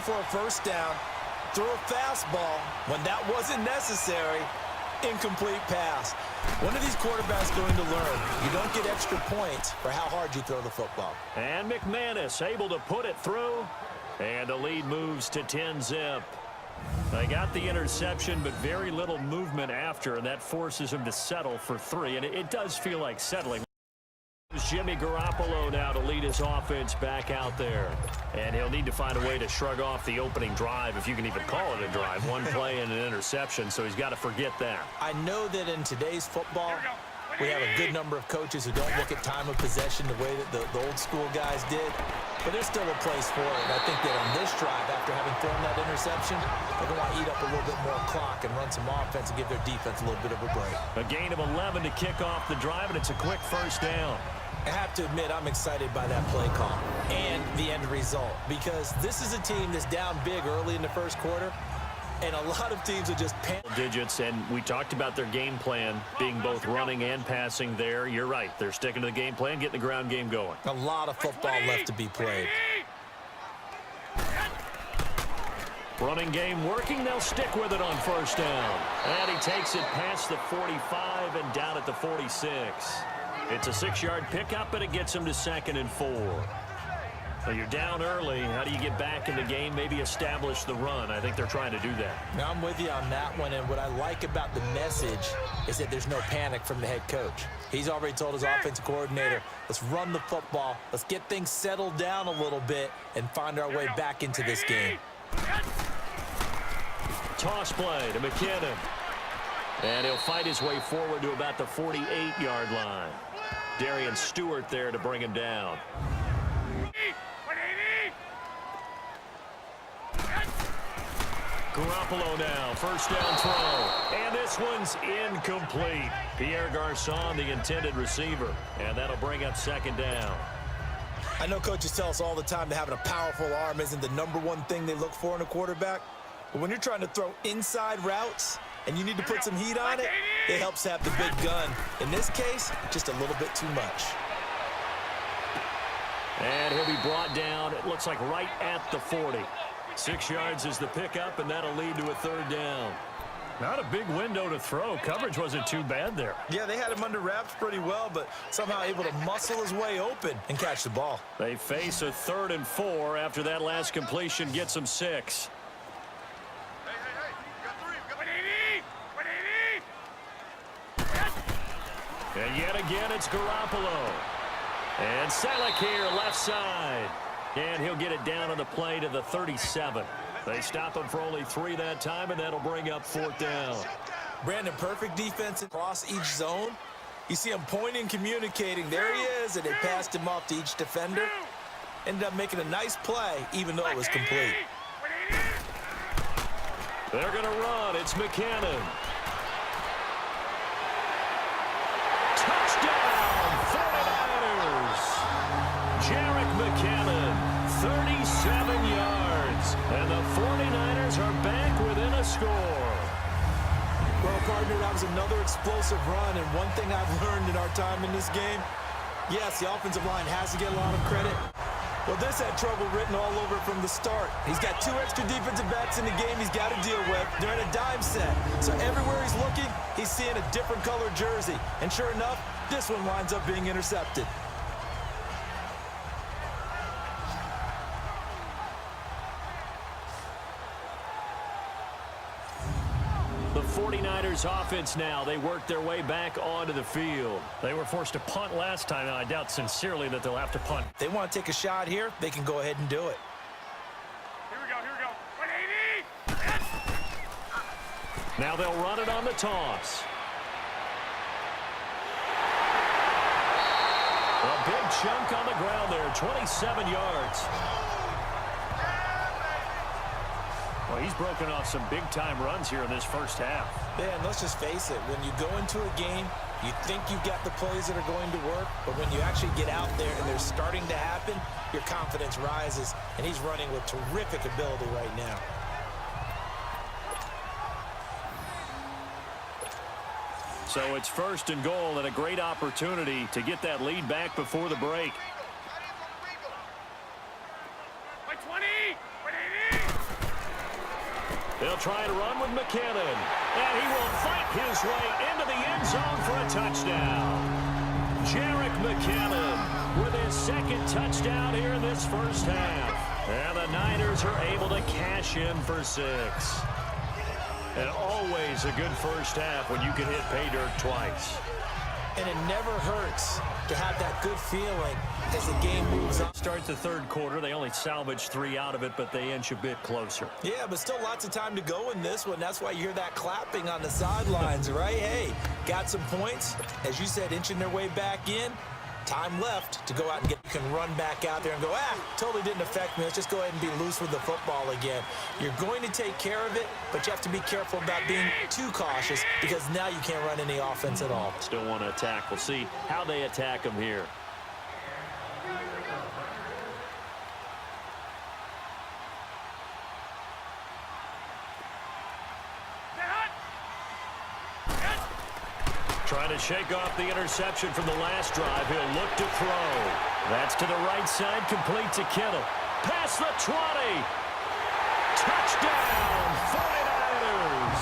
for a first down, threw a fastball. When that wasn't necessary, incomplete pass. When are these quarterbacks going to learn? You don't get extra points for how hard you throw the football. And McManus able to put it through. And the lead moves to 10-zip. They got the interception, but very little movement after, and that forces him to settle for 3. And it does feel like settling. Jimmy Garoppolo now to lead his offense back out there. And he'll need to find a way to shrug off the opening drive, if you can even call it a drive. One play and an interception, so he's got to forget that. I know that in today's football, we have a good number of coaches who don't look at time of possession the way that the old school guys did. But there's still a place for it. And I think that on this drive, after having thrown that interception, they're going to want to eat up a little bit more clock and run some offense and give their defense a little bit of a break. A gain of 11 to kick off the drive, and it's a quick first down. I have to admit, I'm excited by that play call and the end result, because this is a team that's down big early in the first quarter, and a lot of teams are just digits, and we talked about their game plan being both running and passing there. You're right. They're sticking to the game plan, getting the ground game going. A lot of football left to be played. Running game working. They'll stick with it on first down. And he takes it past the 45 and down at the 46. It's a 6-yard pickup, and it gets him to 2nd and 4. So you're down early. How do you get back in the game, maybe establish the run? I think they're trying to do that. Now, I'm with you on that one, and what I like about the message is that there's no panic from the head coach. He's already told his offensive coordinator, let's run the football, let's get things settled down a little bit and find our way back into this game. Toss play to McKinnon. And he'll fight his way forward to about the 48-yard line. Darian Stewart there to bring him down. Garoppolo now, first down throw. And this one's incomplete. Pierre Garçon, the intended receiver. And that'll bring up 2nd down. I know coaches tell us all the time that having a powerful arm isn't the #1 thing they look for in a quarterback. But when you're trying to throw inside routes and you need to put some heat on it, it helps have the big gun. In this case, just a little bit too much. And he'll be brought down, it looks like right at the 40. 6 yards is the pickup, and that'll lead to a 3rd down. Not a big window to throw. Coverage wasn't too bad there. Yeah, they had him under wraps pretty well, but somehow able to muscle his way open and catch the ball. They face a 3rd and 4 after that last completion gets them 6. And yet again, it's Garoppolo. And Selleck here, left side. And he'll get it down on the play to the 37. They stop him for only 3 that time, and that'll bring up 4th down. Brandon, perfect defense across each zone. You see him pointing, communicating. There he is, and they passed him off to each defender. Ended up making a nice play, even though it was complete. They're going to run. It's McKinnon. Touchdown, 49ers. Jarek McKinnon, 37 yards. And the 49ers are back within a score. Well, partner, that was another explosive run, and one thing I've learned in our time in this game, yes, the offensive line has to get a lot of credit. Well, this had trouble written all over it from the start. He's got 2 extra defensive backs in the game he's got to deal with. They're in a dime set. So everywhere he's looking, he's seeing a different colored jersey. And sure enough, this one winds up being intercepted. The 49ers offense now, they work their way back onto the field. They were forced to punt last time, and I doubt sincerely that they'll have to punt. They want to take a shot here, they can go ahead and do it. Here we go. 180! Now they'll run it on the toss. A big chunk on the ground there, 27 yards. Well, he's broken off some big-time runs here in this first half. Yeah, and let's just face it. When you go into a game, you think you've got the plays that are going to work, but when you actually get out there and they're starting to happen, your confidence rises, and he's running with terrific ability right now. So it's 1st and goal, and a great opportunity to get that lead back before the break. By 20! 180! try and run with McKinnon. And he will fight his way into the end zone for a touchdown. Jerick McKinnon with his second touchdown here in this first half. And the Niners are able to cash in for 6. And always a good first half when you can hit pay dirt twice. And it never hurts to have that good feeling as the game moves on. Start the third quarter. They only salvaged 3 out of it, but they inch a bit closer. Yeah, but still lots of time to go in this one. That's why you hear that clapping on the sidelines, right? Hey, got some points. As you said, inching their way back in. Time left to go out and get. You can run back out there and go, totally didn't affect me. Let's just go ahead and be loose with the football again. You're going to take care of it, but you have to be careful about being too cautious because now you can't run any offense at all. Still want to attack. We'll see how they attack them here. Trying to shake off the interception from the last drive. He'll look to throw. That's to the right side, complete to Kittle. Past the 20. Touchdown, 49ers.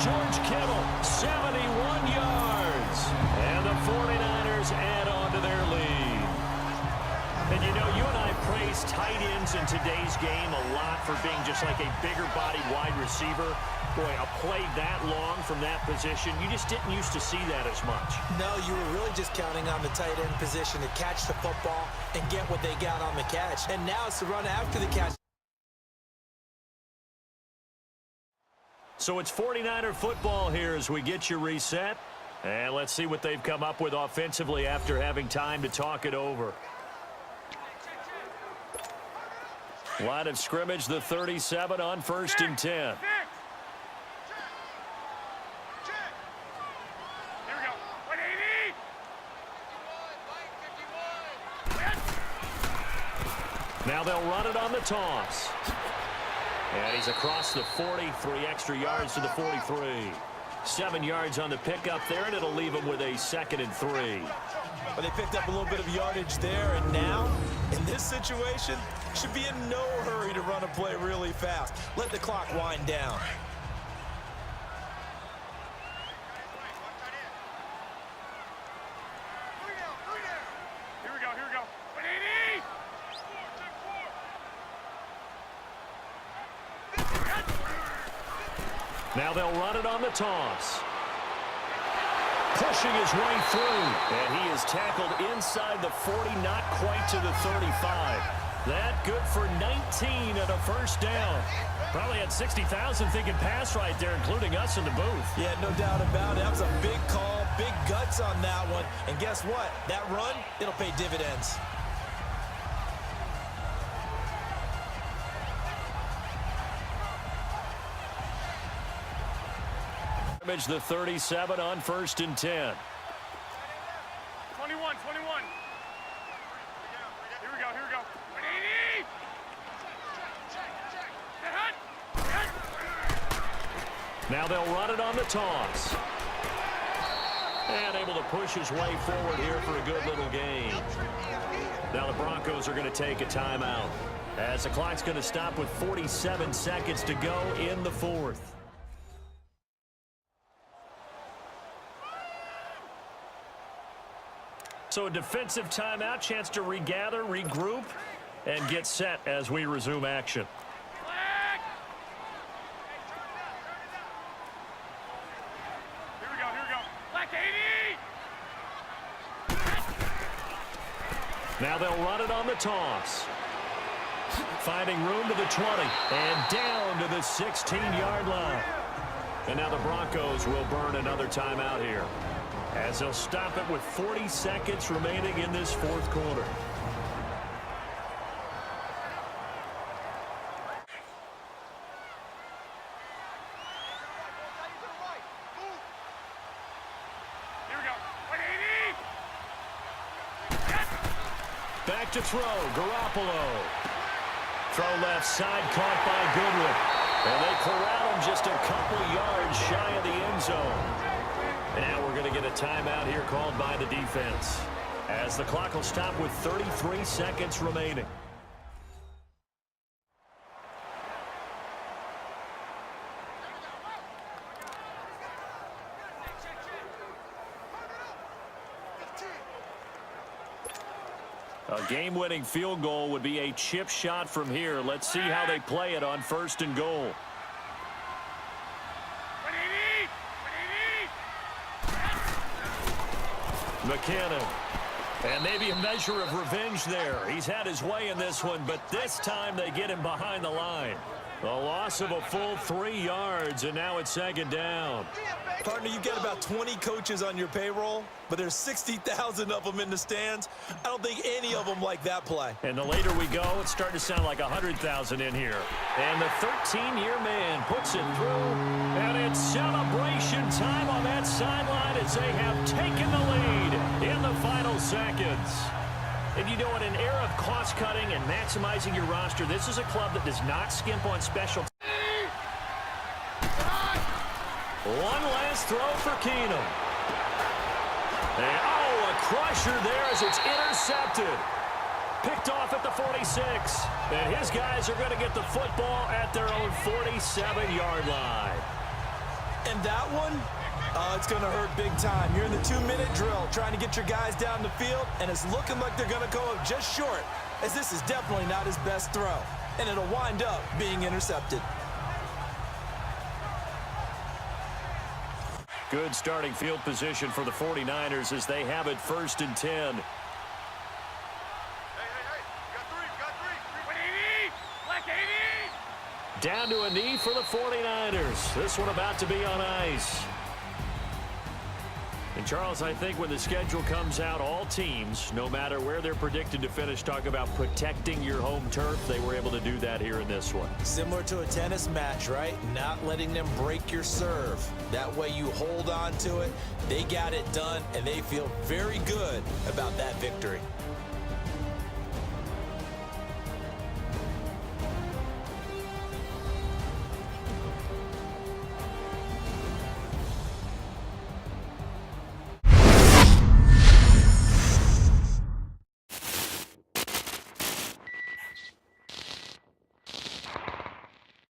George Kittle, 71 yards. And the 49ers add on to their lead. And you know, you and I praise tight ends in today's game a lot for being just like a bigger body wide receiver. Boy, a play that long from that position, you just didn't used to see that as much. No, you were really just counting on the tight end position to catch the football and get what they got on the catch. And now it's the run after the catch. So it's 49er football here as we get you reset. And let's see what they've come up with offensively after having time to talk it over. Line of scrimmage, the 37 on 1st and 10. Now they'll run it on the toss. And he's across the 40, 3 extra yards to the 43. 7 yards on the pickup there, and it'll leave him with a 2nd and 3. But they picked up a little bit of yardage there, and now, in this situation, should be in no hurry to run a play really fast. Let the clock wind down. Now they'll run it on the toss. Pushing his way through. And he is tackled inside the 40, not quite to the 35. That good for 19 and a first down. Probably had 60,000 thinking pass right there, including us in the booth. Yeah, no doubt about it. That was a big call, big guts on that one. And guess what? That run, it'll pay dividends. The 37 on 1st and 10. 21. Here we go. Now they'll run it on the toss. And able to push his way forward here for a good little gain. Now the Broncos are going to take a timeout, as the clock's going to stop with 47 seconds to go in the 4th. So a defensive timeout, chance to regather, regroup, and get set as we resume action. Here we go. Black 80! Now they'll run it on the toss. Finding room to the 20 and down to the 16-yard line. And now the Broncos will burn another timeout here, as they'll stop it with 40 seconds remaining in this 4th quarter. Here we go. 180! Back to throw, Garoppolo. Throw left side, caught by Goodwin. And they corral him just a couple yards shy of the end zone. Now we're going to get a timeout here called by the defense, as the clock will stop with 33 seconds remaining. A game-winning field goal would be a chip shot from here. Let's see how they play it on 1st and goal. McKinnon. And maybe a measure of revenge there. He's had his way in this one, but this time they get him behind the line. A loss of a full 3 yards, and now it's 2nd down. Partner, you get about 20 coaches on your payroll, but there's 60,000 of them in the stands. I don't think any of them like that play. And the later we go, it's starting to sound like 100,000 in here. And the 13-year man puts it through, and it's celebration time on that sideline as they have taken the lead in the final seconds. And you know, in an era of cost-cutting and maximizing your roster, this is a club that does not skimp on special. One last throw for Keenum. And, oh, a crusher there as it's intercepted. Picked off at the 46. And his guys are going to get the football at their own 47-yard line. And that one, it's going to hurt big time. You're in the 2-minute drill trying to get your guys down the field, and it's looking like they're going to go up just short, as this is definitely not his best throw. And it'll wind up being intercepted. Good starting field position for the 49ers as they have it 1st and 10. Hey, got three. Black 80. Down to a knee for the 49ers. This one about to be on ice. And Charles, I think when the schedule comes out, all teams, no matter where they're predicted to finish, talk about protecting your home turf. They were able to do that here in this one. Similar to a tennis match, right? Not letting them break your serve. That way you hold on to it. They got it done, and they feel very good about that victory.